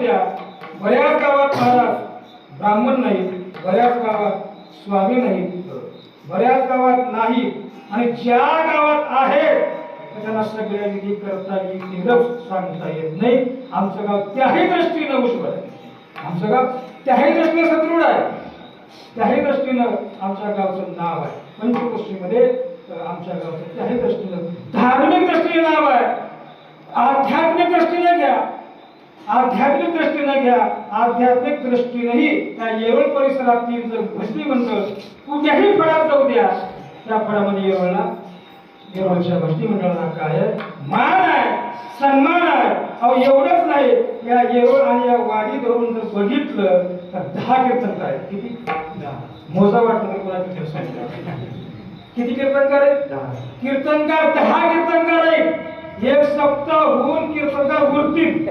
द्या, बऱ्याच गावात महाराज ब्राह्मण नाही, बऱ्याच गावात स्वामी नाही, बऱ्याच गावात नाही, आणि ज्या गावात आहे त्यांना सगळ्या विधी करता येईल, सांगता येत नाही. आमचं गाव त्याही दृष्टीनं उज्ज्वल आहे, आमचं गाव त्याही दृष्टीनं सदृढ आहे, त्याही दृष्टीनं आमच्या गावचं नाव आहे. पंचक्रोशीमध्ये आमच्या गावचं त्याही दृष्टीनं धार्मिक दृष्टीने नाव आहे. आध्यात्मिक दृष्टीने घ्या, आध्यात्मिक दृष्टीने घ्या, आध्यात्मिक दृष्टीनेही त्या येरोळ परिसरातील जर भजनी मंडळ कुठल्याही फळात जाऊ द्या, त्या फळामध्ये येरोळच्या भजनी मंडळाला काय मान आहे, सन्मान आहे. अहो एवढंच नाही, या येरोळ आणि या वाडी धरून जर बघितलं तर 10 कीर्तनकार आहेत. किती मोजा वाटलं तर कोणाची किती कीर्तनकार आहेत? कीर्तनकार 10 कीर्तनकार आहेत. एक सप्ताह होऊन कीर्तनकार उरतील.